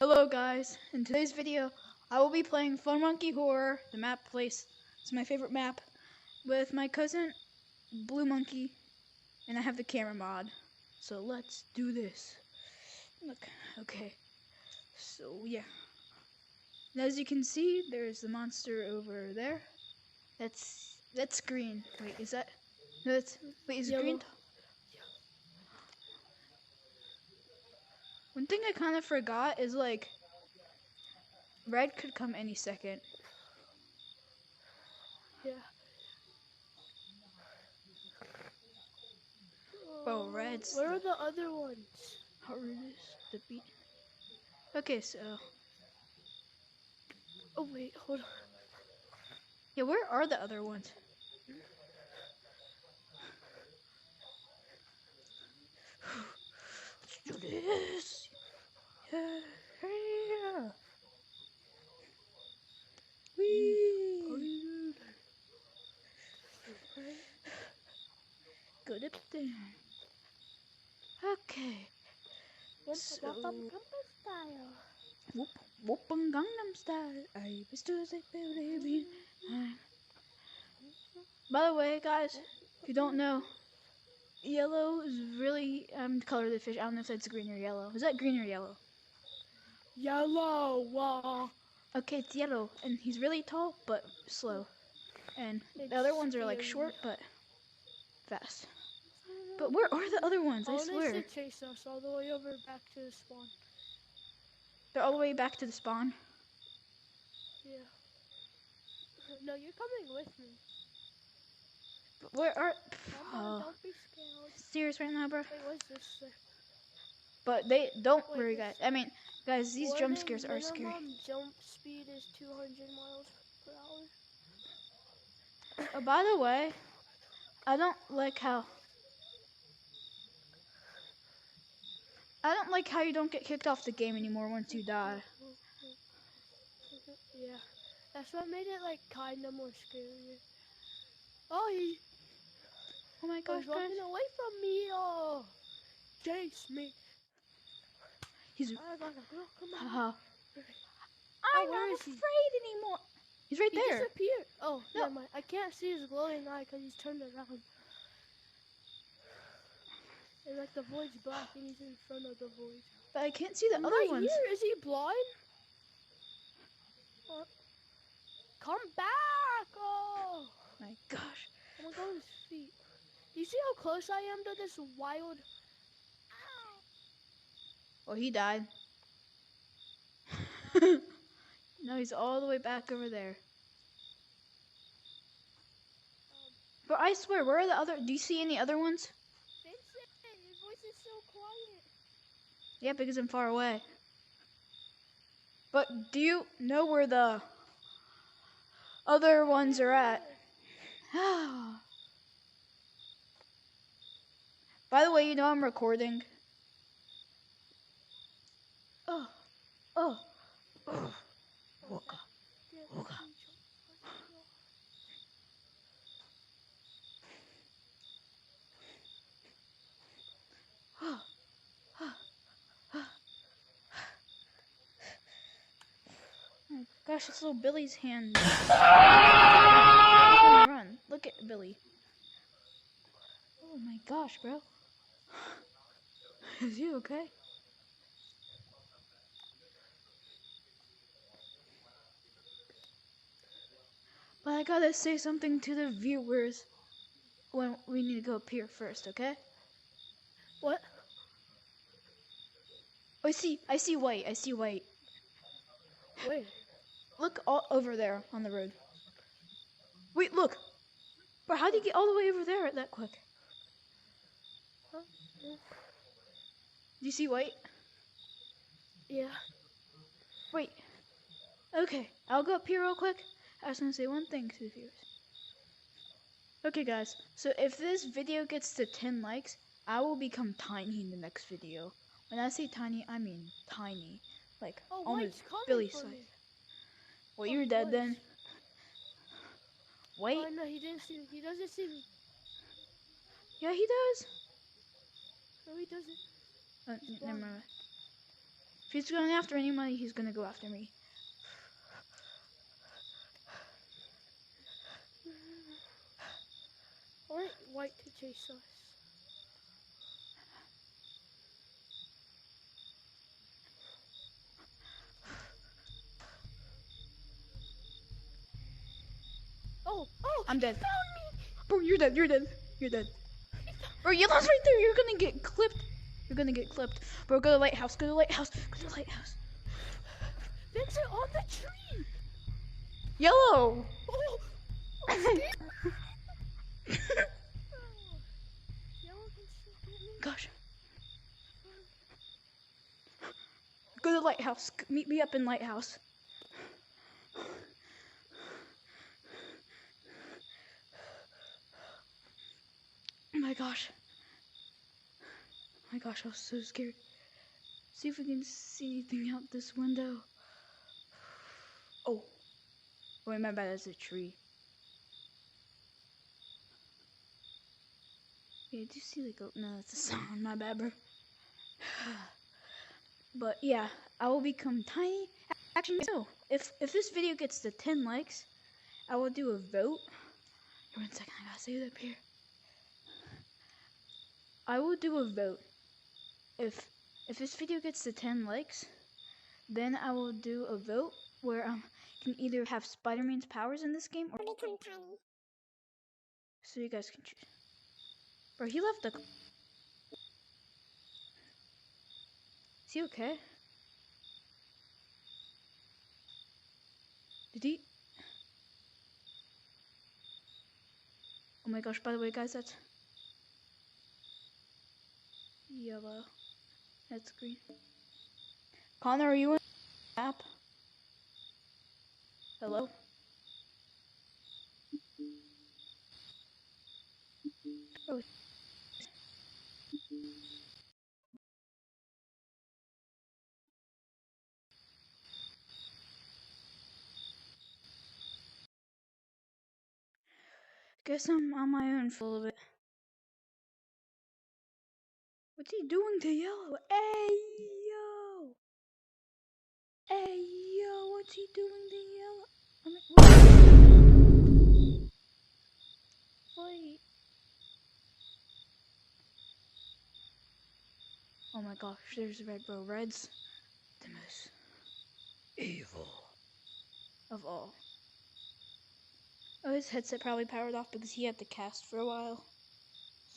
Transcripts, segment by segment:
Hello guys, in today's video I will be playing Fun Monkey Horror, the map place. It's my favorite map, with my cousin Blue Monkey, and I have the camera mod. So let's do this. Look, okay. So yeah. And as you can see, there's the monster over there. That's green. Wait, is that? No, that's wait, is it green? One thing I kind of forgot is like red could come any second. Yeah. Oh, red's. Where are the other ones? How rude is the beat? Okay, so. Oh wait, hold on. Yeah, where are the other ones? Let's do this. Yeah. Whee. Good up there. Okay. So, whoop whoop Gangnam Style. I was just a baby. By the way, guys, if you don't know, yellow is really the color of the fish. I don't know if that's green or yellow. Is that green or yellow? Yellow. Okay, it's yellow, and he's really tall but slow, and the other ones are like short but fast. But where are the other ones? I swear. They chase us all the way over back to the spawn. They're all the way back to the spawn? Yeah. No, you're coming with me. But where are... Come on, don't be scared. Serious right now, bro? Wait, what's this? But they... Don't worry, guys. I mean, guys, these jump scares are scary. Minimum jump speed is 200 miles per hour. Oh, by the way, I don't like how you don't get kicked off the game anymore once you die. Yeah, that's what made it like kinda more scary. Oh my gosh, he's running away from me! Oh, chase me! He's. I gotta go. Come on. I'm not afraid anymore. He's right there. He disappeared. Oh, no. Never mind. I can't see his glowing eye because he's turned around. And like the void's black and he's in front of the void. But I can't see the other right ones. Here. Is he blind? Come back! Oh my gosh. Oh my god, his feet. Do you see how close I am to this wild... Ow. Well, he died. No, he's all the way back over there. But I swear, where are the other... Do you see any other ones? Vincent, his voice is so quiet. Yeah, because I'm far away. But do you know where the other ones are at? By the way, you know I'm recording. Oh. Woka. Oh gosh, it's little Billy's hand. Run. Look at Billy. Oh my gosh, bro. Is he okay? But I gotta say something to the viewers when we need to go up here first, okay? What? Oh, I see white. I see white. Wait. Look all over there on the road. Wait, look. Bro, how do you get all the way over there that quick? Huh? Do you see white? Yeah. Wait. Okay, I'll go up here real quick. I was gonna say one thing to the viewers. Okay, guys. So if this video gets to 10 likes, I will become tiny in the next video. When I say tiny, I mean tiny. Like almost Billy size. Well, you're dead then. Wait. Oh no, he doesn't see me. Yeah, he does. No, he doesn't. Never mind. If he's going after anybody, he's gonna go after me. I want White to chase us. Oh, I'm dead. He found me. Bro, you're dead, you're dead, you're dead. Bro, you lost right there, you're gonna get clipped. You're gonna get clipped. Bro, go to the lighthouse, go to the lighthouse, go to the lighthouse. Vincent, on the tree. Yellow! Oh, Yellow can still get me. Gosh. Go to the lighthouse. Meet me up in lighthouse. Oh my gosh. Oh my gosh, I was so scared. See if we can see anything out this window. Oh. Wait, my bad, that's a tree. Yeah, do you see like a... No, that's a sound, my bad, bro. But yeah, I will become tiny. Actually, no. If this video gets to 10 likes, I will do a vote. Here, 1 second, I gotta save it up here. I will do a vote. If this video gets to 10 likes, then I will do a vote where can either have Spider-Man's powers in this game or become tiny. So you guys can choose. Bro, he left the... Is he okay? Did he... Oh my gosh, by the way, guys, that's... Yellow. That's green. Connor, are you in the map? Hello? Oh. Guess I'm on my own for a little bit. What's he doing to Yellow? Hey, yo! Hey, yo, what's he doing to Yellow? Wait. Oh my gosh, there's Red, bro. Red's the most evil of all. Oh, his headset probably powered off because he had to cast for a while.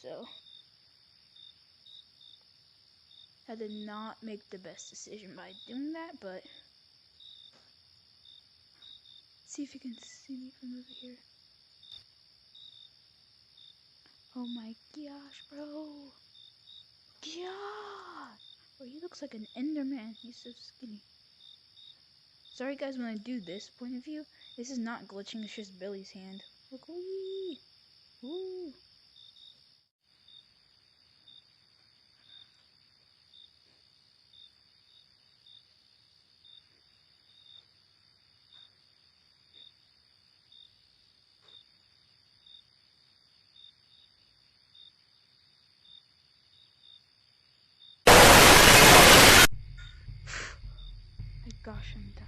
So, I did not make the best decision by doing that, but let's see if you can see me from over here. Oh my gosh, bro. God! Bro, he looks like an Enderman. He's so skinny. Sorry guys, when I do this point of view, this is not glitching, it's just Billy's hand. Look, wee! Woo! My gosh, I'm done.